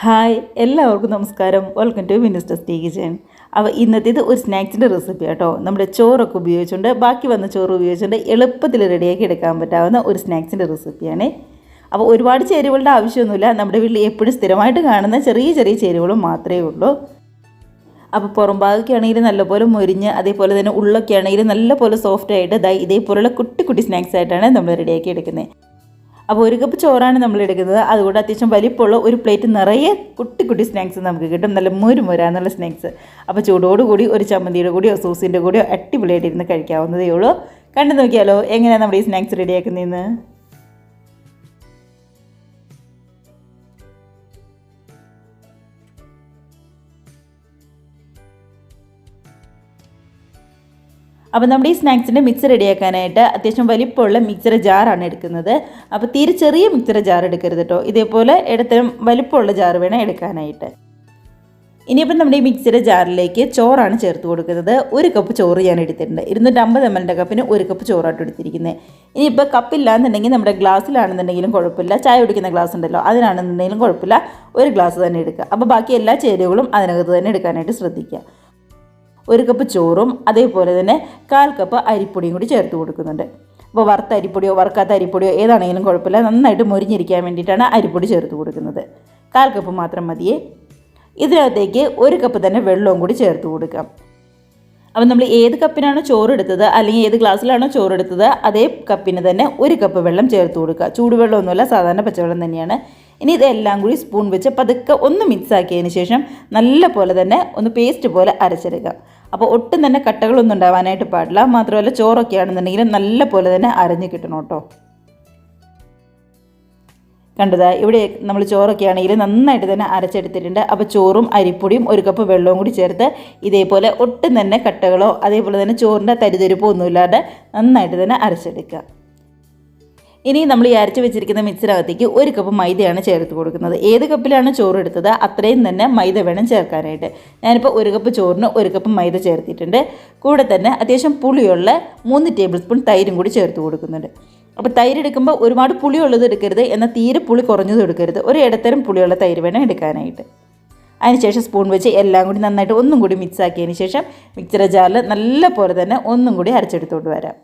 Hi എല്ലാവർക്കും നമസ്കാരം. Welcome to Minnu's tasty kitchen. അപ്പോൾ ഇന്നത്തേത് ഒരു സ്നാക്സിൻ്റെ റെസിപ്പി കേട്ടോ. നമ്മുടെ ചോറൊക്കെ ഉപയോഗിച്ചുകൊണ്ട് ബാക്കി വന്ന ചോറ് ഉപയോഗിച്ചുകൊണ്ട് എളുപ്പത്തിൽ റെഡിയാക്കി എടുക്കാൻ പറ്റാവുന്ന ഒരു സ്നാക്സിൻ്റെ റെസിപ്പിയാണ്. അപ്പോൾ ഒരുപാട് ചേരുവകളുടെ ആവശ്യമൊന്നുമില്ല. നമ്മുടെ വീട്ടിൽ എപ്പോഴും സ്ഥിരമായിട്ട് കാണുന്ന ചെറിയ ചെറിയ ചേരുവകളും മാത്രമേ ഉള്ളൂ. അപ്പോൾ പുറം ഭാഗമൊക്കെ ആണെങ്കിൽ നല്ലപോലെ മൊരിഞ്ഞ്, അതേപോലെ തന്നെ ഉള്ളൊക്കെ ആണെങ്കിൽ നല്ലപോലെ സോഫ്റ്റായിട്ട് ഇതേപോലുള്ള കുട്ടി കുട്ടി സ്നാക്സ് ആയിട്ടാണ് നമ്മൾ റെഡിയാക്കി എടുക്കുന്നത്. അപ്പോൾ ഒരു കപ്പ് ചോറാണ് നമ്മൾ എടുക്കുന്നത്. അതുകൊണ്ട് അത്യാവശ്യം വലിപ്പമുള്ള ഒരു പ്ലേറ്റ് നിറയെ കുട്ടി കുട്ടി സ്നാക്സ് നമുക്ക് കിട്ടും. നല്ല മുരാന്നുള്ള സ്നാക്സ്. അപ്പോൾ ചൂടോടുകൂടി ഒരു ചമ്മന്തിയുടെ കൂടിയോ സോസിൻ്റെ കൂടിയോ അടിപൊളിയായിട്ട് ഇരുന്ന് കഴിക്കാവുന്നതേ ഉള്ളൂ. കണ്ടു നോക്കിയാലോ എങ്ങനെയാണ് നമ്മുടെ ഈ സ്നാക്സ് റെഡിയാക്കുന്നതെന്ന്. അപ്പോൾ നമ്മുടെ ഈ സ്നാക്സിൻ്റെ മിക്സ് റെഡിയാക്കാനായിട്ട് അത്യാവശ്യം വലിപ്പമുള്ള മിക്സർ ജാറാണ് എടുക്കുന്നത്. അപ്പോൾ തീരെ ചെറിയ മിക്സർ ജാർ എടുക്കരുത് കേട്ടോ. ഇതേപോലെ ഇടത്തരം വലിപ്പമുള്ള ജാർ വേണം എടുക്കാനായിട്ട്. ഇനിയിപ്പം നമ്മുടെ ഈ മിക്സിയുടെ ജാറിലേക്ക് ചോറാണ് ചേർത്ത് കൊടുക്കുന്നത്. ഒരു കപ്പ് ചോറ് ഞാൻ എടുത്തിട്ടുണ്ട്. 250 ml കപ്പിന് ഒരു കപ്പ് ചോറായിട്ട് എടുത്തിരിക്കുന്നത്. ഇനിയിപ്പോൾ കപ്പില്ലാന്നുണ്ടെങ്കിൽ നമ്മുടെ ഗ്ലാസ്സിലാണെന്നുണ്ടെങ്കിലും കുഴപ്പമില്ല. ചായ കുടിക്കുന്ന ഗ്ലാസ് ഉണ്ടല്ലോ, അതിനാണെന്നുണ്ടെങ്കിലും കുഴപ്പമില്ല. ഒരു ഗ്ലാസ് തന്നെ എടുക്കുക. അപ്പോൾ ബാക്കി എല്ലാ ചേരുവകളും അതിനകത്ത് തന്നെ എടുക്കാനായിട്ട് ശ്രദ്ധിക്കുക. ഒരു കപ്പ് ചോറും അതേപോലെ തന്നെ 1/4 കപ്പ് അരിപ്പൊടിയും കൂടി ചേർത്ത് കൊടുക്കുന്നുണ്ട്. അപ്പോൾ വറുത്ത അരിപ്പൊടിയോ വറുക്കാത്ത അരിപ്പൊടിയോ ഏതാണെങ്കിലും കുഴപ്പമില്ല. നന്നായിട്ട് മൊരിഞ്ഞിരിക്കാൻ വേണ്ടിയിട്ടാണ് അരിപ്പൊടി ചേർത്ത് കൊടുക്കുന്നത്. 1/4 കപ്പ് മാത്രം മതിയേ. ഇതിനകത്തേക്ക് ഒരു കപ്പ് തന്നെ വെള്ളവും കൂടി ചേർത്ത് കൊടുക്കാം. അപ്പോൾ നമ്മൾ ഏത് കപ്പിനാണോ ചോറ് എടുത്തത് അല്ലെങ്കിൽ ഏത് ഗ്ലാസ്സിലാണോ ചോറ് എടുത്തത് അതേ കപ്പിന് തന്നെ ഒരു കപ്പ് വെള്ളം ചേർത്ത് കൊടുക്കുക. ചൂടുവെള്ളമൊന്നുമല്ല, സാധാരണ പച്ചവെള്ളം തന്നെയാണ്. ഇനി ഇതെല്ലാം കൂടി സ്പൂൺ വെച്ച് പതുക്കെ ഒന്ന് മിക്സ് ആക്കിയതിന് ശേഷം നല്ല പോലെ തന്നെ ഒന്ന് പേസ്റ്റ് പോലെ അരച്ചെടുക്കുക. അപ്പോൾ ഒട്ടും തന്നെ കട്ടകളൊന്നും ഉണ്ടാവാനായിട്ട് പാടില്ല. മാത്രമല്ല ചോറൊക്കെ ആണെന്നുണ്ടെങ്കിലും നല്ല പോലെ തന്നെ അരഞ്ഞ് കിട്ടണം കേട്ടോ. കണ്ടതാ, ഇവിടെ നമ്മൾ ചോറൊക്കെ ആണെങ്കിൽ നന്നായിട്ട് തന്നെ അരച്ചെടുത്തിട്ടുണ്ട്. അപ്പോൾ ചോറും അരിപ്പൊടിയും ഒരു കപ്പ് വെള്ളവും കൂടി ചേർത്ത് ഇതേപോലെ ഒട്ടും തന്നെ കട്ടകളോ അതേപോലെ തന്നെ ചോറിൻ്റെ തരിതരിപ്പോ ഒന്നുമില്ലാതെ നന്നായിട്ട് തന്നെ അരച്ചെടുക്കുക. ഇനി നമ്മൾ ഈ അരച്ച് വെച്ചിരിക്കുന്ന മിക്സിനകത്തേക്ക് ഒരു കപ്പ് മൈദയാണ് ചേർത്ത് കൊടുക്കുന്നത്. ഏത് കപ്പിലാണ് ചോറ് എടുത്തത് അത്രയും തന്നെ മൈദ വേണം ചേർക്കാനായിട്ട്. ഞാനിപ്പോൾ ഒരു കപ്പ് ചോറിന് ഒരു കപ്പ് മൈദ ചേർത്തിട്ടുണ്ട്. കൂടെ തന്നെ അത്യാവശ്യം പുളിയുള്ള 3 ടേബിൾ സ്പൂൺ തൈരും കൂടി ചേർത്ത് കൊടുക്കുന്നുണ്ട്. അപ്പോൾ തൈര് എടുക്കുമ്പോൾ ഒരുപാട് പുളിയുള്ളത് എടുക്കരുത്, എന്നാൽ തീരെ പുളി കുറഞ്ഞതും എടുക്കരുത്. ഒരു ഇടത്തരം പുളിയുള്ള തൈര് വേണം എടുക്കാനായിട്ട്. അതിനുശേഷം സ്പൂൺ വെച്ച് എല്ലാം കൂടി നന്നായിട്ട് ഒന്നും കൂടി മിക്സ് ആക്കിയതിന് ശേഷം മിക്സർ ജാറിൽ നല്ല പോലെ തന്നെ ഒന്നും കൂടി അരച്ചെടുത്തുകൊണ്ട് വരാം.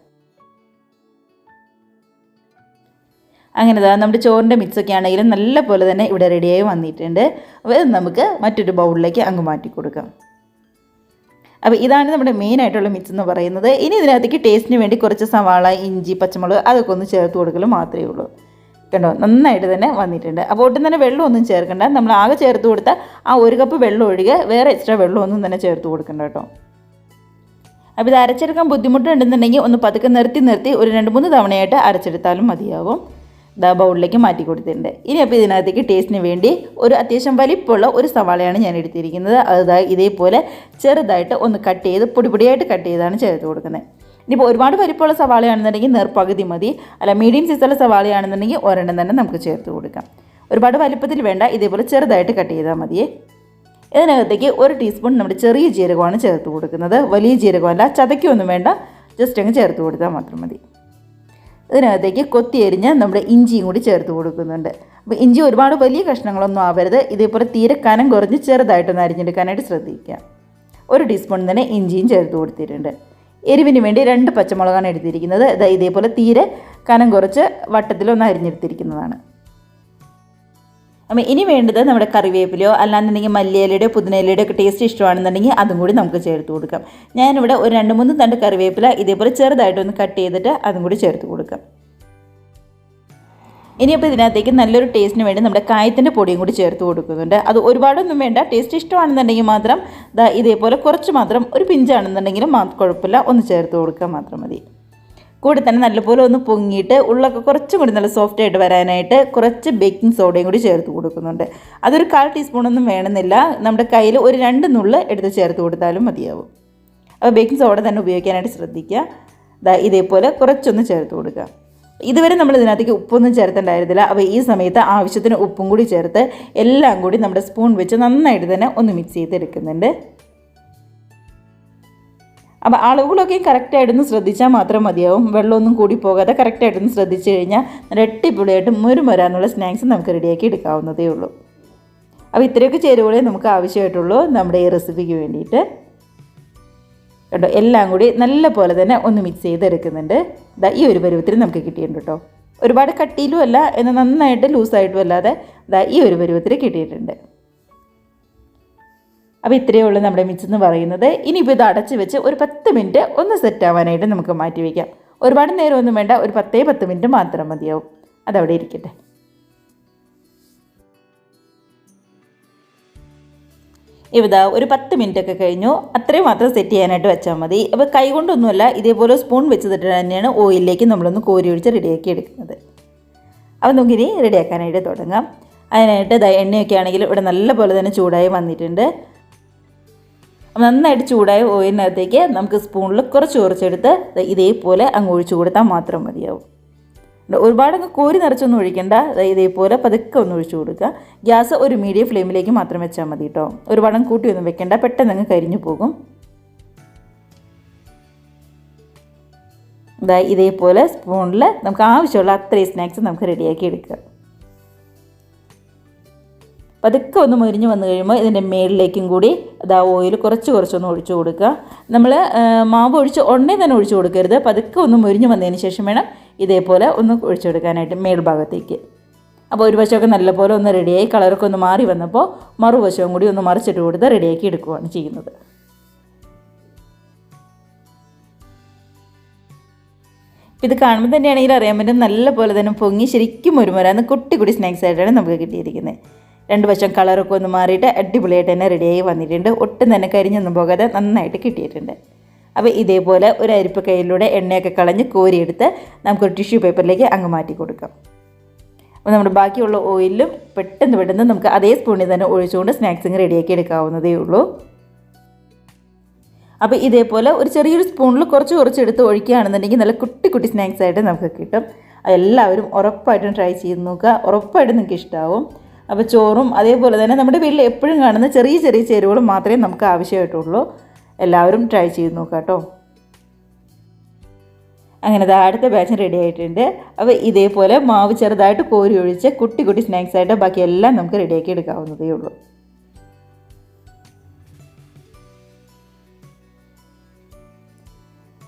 അങ്ങനെ നമ്മുടെ ചോറിൻ്റെ മിക്സൊക്കെ ആണെങ്കിലും നല്ല പോലെ തന്നെ ഇവിടെ റെഡിയായി വന്നിട്ടുണ്ട്. അപ്പോൾ ഇത് നമുക്ക് മറ്റൊരു ബൗളിലേക്ക് അങ്ങ് മാറ്റി കൊടുക്കാം. അപ്പോൾ ഇതാണ് നമ്മുടെ മെയിനായിട്ടുള്ള മിക്സ് എന്ന് പറയുന്നത്. ഇനി ഇതിനകത്തേക്ക് ടേസ്റ്റിന് വേണ്ടി കുറച്ച് സവാള, ഇഞ്ചി, പച്ചമുളക് അതൊക്കെ ഒന്ന് ചേർത്ത് കൊടുക്കൽ മാത്രമേ ഉള്ളൂ. കണ്ടോ, നന്നായിട്ട് തന്നെ വന്നിട്ടുണ്ട്. അപ്പോൾ ഒട്ടും തന്നെ വെള്ളമൊന്നും ചേർക്കണ്ട. നമ്മൾ ആകെ ചേർത്ത് കൊടുത്താൽ ആ ഒരു കപ്പ് വെള്ളം ഒഴികെ വേറെ എക്സ്ട്രാ വെള്ളമൊന്നും തന്നെ ചേർത്ത് കൊടുക്കണ്ട കേട്ടോ. അപ്പോൾ ഇത് അരച്ചെടുക്കാൻ ബുദ്ധിമുട്ടുണ്ടെന്നുണ്ടെങ്കിൽ ഒന്ന് പതുക്കെ നിർത്തി ഒരു 2-3 തവണയായിട്ട് അരച്ചെടുത്താലും മതിയാവും. ബൗളിലേക്ക് മാറ്റി കൊടുത്തിട്ടുണ്ട്. ഇനി അപ്പോൾ ഇതിനകത്തേക്ക് ടേസ്റ്റിന് വേണ്ടി ഒരു അത്യാവശ്യം വലിപ്പമുള്ള ഒരു സവാളയാണ് ഞാൻ എടുത്തിരിക്കുന്നത്. അത് ഇതേപോലെ ചെറുതായിട്ട് ഒന്ന് കട്ട് ചെയ്ത് പൊടിയായിട്ട് കട്ട് ചെയ്താണ് ചേർത്ത് കൊടുക്കുന്നത്. ഇനിയിപ്പോൾ ഒരുപാട് വലിപ്പമുള്ള സവാളയാണെന്നുണ്ടെങ്കിൽ നേർപകുതി മതി. അല്ല, മീഡിയം സൈസുള്ള സവാളയാണെന്നുണ്ടെങ്കിൽ ഒരെണ്ണം തന്നെ നമുക്ക് ചേർത്ത് കൊടുക്കാം. ഒരുപാട് വലിപ്പത്തിൽ വേണ്ട, ഇതേപോലെ ചെറുതായിട്ട് കട്ട് ചെയ്താൽ മതിയേ. ഇതിനകത്തേക്ക് 1 ടീസ്പൂൺ നമ്മുടെ ചെറിയ ജീരകമാണ് ചേർത്ത് കൊടുക്കുന്നത്. വലിയ ജീരകമല്ല, ചതയ്ക്കൊന്നും വേണ്ട, ജസ്റ്റ് അങ്ങ് ചേർത്ത് കൊടുത്താൽ മാത്രം മതി. ഇതിനകത്തേക്ക് കൊത്തി എരിഞ്ഞ് നമ്മുടെ ഇഞ്ചിയും കൂടി ചേർത്ത് കൊടുക്കുന്നുണ്ട്. അപ്പോൾ ഇഞ്ചി ഒരുപാട് വലിയ കഷ്ണങ്ങളൊന്നും ആവരുത്. ഇതേപോലെ തീരെ കനം കുറഞ്ഞ് ചെറുതായിട്ടൊന്ന് അരിഞ്ഞെടുക്കാനായിട്ട് ശ്രദ്ധിക്കുക. 1 ടീസ്പൂൺ തന്നെ ഇഞ്ചിയും ചേർത്ത് കൊടുത്തിട്ടുണ്ട്. എരിവിന് വേണ്ടി 2 പച്ചമുളകാണ് എടുത്തിരിക്കുന്നത്. ഇതേപോലെ തീരെ കനം കുറച്ച് വട്ടത്തിലൊന്ന് അരിഞ്ഞെടുത്തിരിക്കുന്നതാണ്. അപ്പോൾ ഇനി വേണ്ടത് നമ്മുടെ കറിവേപ്പിലയോ അല്ലാന്നുണ്ടെങ്കിൽ മല്ലിയിലയുടെയോ പുതിനയിലയുടെയോ ഒക്കെ ടേസ്റ്റ് ഇഷ്ടമാണെന്നുണ്ടെങ്കിൽ അതും കൂടി നമുക്ക് ചേർത്ത് കൊടുക്കാം. ഞാനിവിടെ ഒരു 2-3 തണ്ട് കറിവേപ്പില ഇതേപോലെ ചെറുതായിട്ടൊന്ന് കട്ട് ചെയ്തിട്ട് അതും കൂടി ചേർത്ത് കൊടുക്കാം. ഇനിയിപ്പോൾ ഇതിനകത്തേക്ക് നല്ലൊരു ടേസ്റ്റിന് വേണ്ടി നമ്മുടെ കായത്തിൻ്റെ പൊടിയും കൂടി ചേർത്ത് കൊടുക്കുന്നുണ്ട്. അത് ഒരുപാടൊന്നും വേണ്ട. ടേസ്റ്റ് ഇഷ്ടമാണെന്നുണ്ടെങ്കിൽ മാത്രം ഇതേപോലെ കുറച്ച് മാത്രം, ഒരു പിഞ്ചാണെന്നുണ്ടെങ്കിലും കുഴപ്പമില്ല, ഒന്ന് ചേർത്ത് കൊടുക്കാൻ മാത്രം മതി. കൂടെ തന്നെ നല്ലപോലെ ഒന്ന് പൊങ്ങിയിട്ട് ഉള്ളൊക്കെ കുറച്ചും കൂടി നല്ല സോഫ്റ്റായിട്ട് വരാനായിട്ട് കുറച്ച് ബേക്കിംഗ് സോഡയും കൂടി ചേർത്ത് കൊടുക്കുന്നുണ്ട്. അതൊരു 1/4 ടീസ്പൂണൊന്നും വേണമെന്നില്ല. നമ്മുടെ കയ്യിൽ ഒരു 2 നുള്ള് എടുത്ത് ചേർത്ത് കൊടുത്താലും മതിയാവും. അപ്പോൾ ബേക്കിംഗ് സോഡ തന്നെ ഉപയോഗിക്കാനായിട്ട് ശ്രദ്ധിക്കുക. ഇതേപോലെ കുറച്ചൊന്ന് ചേർത്ത് കൊടുക്കുക. ഇതുവരെ നമ്മൾ ഇതിനകത്തേക്ക് ഉപ്പൊന്നും ചേർത്തിട്ടുണ്ടായിരുന്നില്ല. അപ്പോൾ ഈ സമയത്ത് ആവശ്യത്തിന് ഉപ്പും കൂടി ചേർത്ത് എല്ലാം കൂടി നമ്മുടെ സ്പൂൺ വെച്ച് നന്നായിട്ട് തന്നെ ഒന്ന് മിക്സ് ചെയ്തെടുക്കുന്നുണ്ട്. അപ്പോൾ അളവുകളൊക്കെ കറക്റ്റായിട്ടൊന്ന് ശ്രദ്ധിച്ചാൽ മാത്രം മതിയാവും. വെള്ളമൊന്നും കൂടി പോകാതെ കറക്റ്റായിട്ടൊന്ന് ശ്രദ്ധിച്ചു കഴിഞ്ഞാൽ നല്ല അടിപൊളിയായിട്ട് മുരുമുരാന്നുള്ള സ്നാക്സ് നമുക്ക് റെഡിയാക്കി എടുക്കാവുന്നതേ ഉള്ളൂ. അപ്പോൾ ഇത്രയൊക്കെ ചേരുവകളെ നമുക്ക് ആവശ്യമായിട്ടുള്ളൂ നമ്മുടെ ഈ റെസിപ്പിക്ക് വേണ്ടിയിട്ട്. കേട്ടോ, എല്ലാം കൂടി നല്ല പോലെ തന്നെ ഒന്ന് മിക്സ് ചെയ്തെടുക്കുന്നുണ്ട്. ഈ ഒരു പരുവത്തിൽ നമുക്ക് കിട്ടിയിട്ടുണ്ട് കേട്ടോ. ഒരുപാട് കട്ടിയിലും അല്ല, എന്നാൽ നന്നായിട്ട് ലൂസായിട്ടും അല്ലാതെ ഈ ഒരു പരുവത്തിൽ കിട്ടിയിട്ടുണ്ട്. അപ്പോൾ ഇത്രയേ ഉള്ളൂ നമ്മുടെ മിക്സ് എന്ന് പറയുന്നത്. ഇനിയിപ്പോൾ ഇത് അടച്ച് വെച്ച് ഒരു 10 മിനിറ്റ് ഒന്ന് സെറ്റ് ആവാനായിട്ട് നമുക്ക് മാറ്റി വയ്ക്കാം. ഒരുപാട് നേരമൊന്നും വേണ്ട, ഒരു 10 മിനിറ്റ് മാത്രം മതിയാവും. അതവിടെ ഇരിക്കട്ടെ. ഇവിടെ ഒരു 10 മിനിറ്റൊക്കെ കഴിഞ്ഞു. അത്രയും മാത്രം സെറ്റ് ചെയ്യാനായിട്ട് വെച്ചാൽ മതി. അപ്പോൾ കൈ കൊണ്ടൊന്നുമല്ല, ഇതേപോലെ സ്പൂൺ വെച്ചിട്ട് തന്നെയാണ് ഓയിലിലേക്ക് നമ്മളൊന്ന് കോരി ഒഴിച്ച് റെഡിയാക്കി എടുക്കുന്നത്. അപ്പോൾ നമുക്കിനി റെഡിയാക്കാനായിട്ട് തുടങ്ങാം. അതിനായിട്ട് എണ്ണയൊക്കെ ആണെങ്കിൽ ഇവിടെ നല്ല പോലെ തന്നെ ചൂടായി വന്നിട്ടുണ്ട്. നന്നായിട്ട് ചൂടായ ഓയിലിനകത്തേക്ക് നമുക്ക് സ്പൂണിൽ കുറച്ചെടുത്ത് ഇതേപോലെ അങ്ങ് ഒഴിച്ചു കൊടുത്താൽ മാത്രം മതിയാവും. ഒരുപാടങ്ങ് കോരി നിറച്ചൊന്നും ഒഴിക്കണ്ട. ഇതേപോലെ പതുക്കെ ഒന്ന് ഒഴിച്ചു കൊടുക്കുക. ഗ്യാസ് ഒരു മീഡിയം ഫ്ലെയിമിലേക്ക് മാത്രം വെച്ചാൽ മതി കേട്ടോ. ഒരുപാടങ്ങ് കൂട്ടിയൊന്നും വെക്കണ്ട, പെട്ടെന്ന് അങ്ങ് കരിഞ്ഞു പോകും. ഇതേപോലെ സ്പൂണിൽ നമുക്ക് ആവശ്യമുള്ള അത്രയും സ്നാക്സ് നമുക്ക് റെഡിയാക്കി എടുക്കുക. പതുക്കെ ഒന്ന് മുരിഞ്ഞ് വന്നു കഴിയുമ്പോൾ ഇതിൻ്റെ മേളിലേക്കും കൂടി ഓയിൽ കുറച്ചൊന്ന് ഒഴിച്ചു കൊടുക്കുക. നമ്മൾ മാവ് ഒഴിച്ച് ഉടനെ തന്നെ ഒഴിച്ചു കൊടുക്കരുത്. പതുക്കെ ഒന്ന് മുരിഞ്ഞ് വന്നതിന് ശേഷം വേണം ഇതേപോലെ ഒന്ന് ഒഴിച്ചെടുക്കാനായിട്ട് മേൽഭാഗത്തേക്ക്. അപ്പോൾ ഒരു വശമൊക്കെ നല്ലപോലെ ഒന്ന് റെഡിയായി കളറൊക്കെ ഒന്ന് മാറി വന്നപ്പോൾ മറുവശവും കൂടി ഒന്ന് മറിച്ചിട്ട് കൊടുത്ത് റെഡിയാക്കി എടുക്കുകയാണ് ചെയ്യുന്നത്. ഇത് കാണുമ്പോൾ തന്നെയാണെങ്കിൽ അറിയാൻ പറ്റും നല്ല പോലെ തന്നെ പൊങ്ങി ശരിക്കും മുരുമുരാന്ന് കുട്ടി സ്നാക്സ് ആയിട്ടാണ് നമുക്ക് കിട്ടിയിരിക്കുന്നത്. 2 വശം കളറൊക്കെ ഒന്ന് മാറിയിട്ട് അടിപൊളിയായിട്ട് തന്നെ റെഡിയായി വന്നിട്ടുണ്ട്. ഒട്ടും തന്നെ കരിഞ്ഞൊന്നും പോകാതെ നന്നായിട്ട് കിട്ടിയിട്ടുണ്ട്. അപ്പോൾ ഇതേപോലെ ഒരു അരിപ്പ് കയ്യിലൂടെ എണ്ണയൊക്കെ കളഞ്ഞ് കോരിയെടുത്ത് നമുക്കൊരു ടിഷ്യൂ പേപ്പറിലേക്ക് അങ്ങ് മാറ്റി കൊടുക്കാം. അപ്പോൾ നമ്മുടെ ബാക്കിയുള്ള ഓയിലും പെട്ടെന്ന് നമുക്ക് അതേ സ്പൂണിൽ തന്നെ ഒഴിച്ചുകൊണ്ട് സ്നാക്സിങ് റെഡിയാക്കി എടുക്കാവുന്നതേ ഉള്ളൂ. അപ്പോൾ ഇതേപോലെ ഒരു ചെറിയൊരു സ്പൂണിൽ കുറച്ചെടുത്ത് ഒഴിക്കുകയാണെന്നുണ്ടെങ്കിൽ നല്ല കുട്ടി സ്നാക്സ് ആയിട്ട് നമുക്ക് കിട്ടും. എല്ലാവരും ഉറപ്പായിട്ടും ട്രൈ ചെയ്ത് നോക്കുക. ഉറപ്പായിട്ടും നിങ്ങൾക്ക് ഇഷ്ടമാവും. അപ്പോൾ ചോറും അതേപോലെ തന്നെ നമ്മുടെ വീട്ടിൽ എപ്പോഴും കാണുന്ന ചെറിയ ചേരുവകളും മാത്രമേ നമുക്ക് ആവശ്യമായിട്ടുള്ളൂ. എല്ലാവരും ട്രൈ ചെയ്ത് നോക്കുക കേട്ടോ. അങ്ങനെ അടുത്ത ബാച്ച് റെഡി ആയിട്ടുണ്ട്. അപ്പോൾ ഇതേപോലെ മാവ് ചെറുതായിട്ട് കോരി ഒഴിച്ച് കുട്ടി സ്നാക്സ് ആയിട്ട് ബാക്കിയെല്ലാം നമുക്ക് റെഡിയാക്കി എടുക്കാവുന്നതേ ഉള്ളൂ.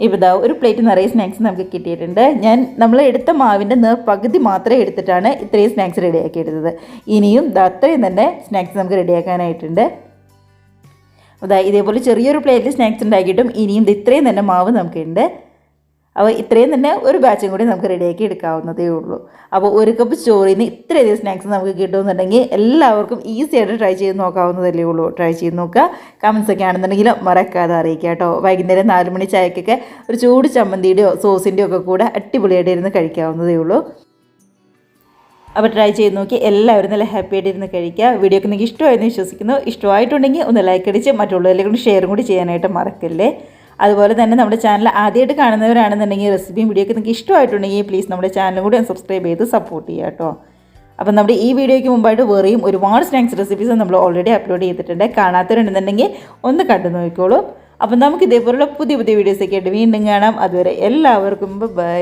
ഇപ്പോൾ ഒരു പ്ലേറ്റ് നിറയെ സ്നാക്സ് നമുക്ക് കിട്ടിയിട്ടുണ്ട്. നമ്മൾ എടുത്ത മാവിൻ്റെ പകുതി മാത്രമേ എടുത്തിട്ടാണ് ഇത്രയും സ്നാക്സ് റെഡിയാക്കി എടുത്തത്. ഇനിയും അത്രയും തന്നെ സ്നാക്സ് നമുക്ക് റെഡിയാക്കാനായിട്ടുണ്ട്. ഇതേപോലെ ചെറിയൊരു പ്ലേറ്റിൽ സ്നാക്സ് ഉണ്ടാക്കിയിട്ടും ഇനിയും ഇത്രയും തന്നെ മാവ് നമുക്കുണ്ട്. അപ്പോൾ ഇത്രയും തന്നെ ഒരു ബാച്ചും കൂടി നമുക്ക് റെഡിയാക്കി എടുക്കാവുന്നതേ ഉള്ളൂ. അപ്പോൾ ഒരു കപ്പ് ചോറിൽ നിന്ന് ഇത്രയധികം സ്നാക്സ് നമുക്ക് കിട്ടുമെന്നുണ്ടെങ്കിൽ എല്ലാവർക്കും ഈസി ആയിട്ട് ട്രൈ ചെയ്ത് നോക്കാവുന്നതല്ലേ ഉള്ളൂ. ട്രൈ ചെയ്ത് നോക്കുക. കമൻസ് ഒക്കെ ആണെന്നുണ്ടെങ്കിൽ മറക്കാതെ അറിയിക്കുക കേട്ടോ. വൈകുന്നേരം 4 മണി ചായക്കൊക്കെ ഒരു ചൂട് ചമ്മന്തിയുടെയോ സോസിൻ്റെയോ ഒക്കെ കൂടെ അടിപൊളിയായിട്ട് ഇരുന്ന് കഴിക്കാവുന്നതേ ഉള്ളൂ. അപ്പോൾ ട്രൈ ചെയ്ത് നോക്കി എല്ലാവരും നല്ല ഹാപ്പി ആയിട്ടിരുന്ന് കഴിക്കുക. വീഡിയോ ഒക്കെ നിങ്ങൾക്ക് ഇഷ്ടമായെന്ന് വിശ്വസിക്കുന്നു. ഇഷ്ടമായിട്ടുണ്ടെങ്കിൽ ഒന്ന് ലൈക്ക് അടിച്ച് മറ്റുള്ളവരിലേക്ക് ഷെയറും കൂടി ചെയ്യാനായിട്ട് മറക്കല്ലേ. അതുപോലെ തന്നെ നമ്മുടെ ചാനൽ ആദ്യമായിട്ട് കാണുന്നവരാണെന്നുണ്ടെങ്കിൽ റെസിപ്പിയും വീഡിയോ ഒക്കെ നിങ്ങൾക്ക് ഇഷ്ടമായിട്ടുണ്ടെങ്കിൽ പ്ലീസ് നമ്മുടെ ചാനൽ കൂടി ഒന്ന് സബ്സ്ക്രൈബ് ചെയ്ത് സപ്പോർട്ട് ചെയ്യുക കേട്ടോ. അപ്പം നമ്മുടെ ഈ വീഡിയോയ്ക്ക് മുമ്പായിട്ട് വേറെയും ഒരുപാട് സ്നാക്സ് റെസിപ്പീസ് നമ്മൾ ഓൾറെഡി അപ്ലോഡ് ചെയ്തിട്ടുണ്ട്. കാണാത്തവരുണ്ടെന്നുണ്ടെങ്കിൽ ഒന്ന് കണ്ടു നോക്കിക്കോളൂ. അപ്പം നമുക്ക് ഇതേപോലുള്ള പുതിയ വീഡിയോസൊക്കെ ആയിട്ട് വീണ്ടും കാണാം. അതുവരെ എല്ലാവർക്കും ബൈ.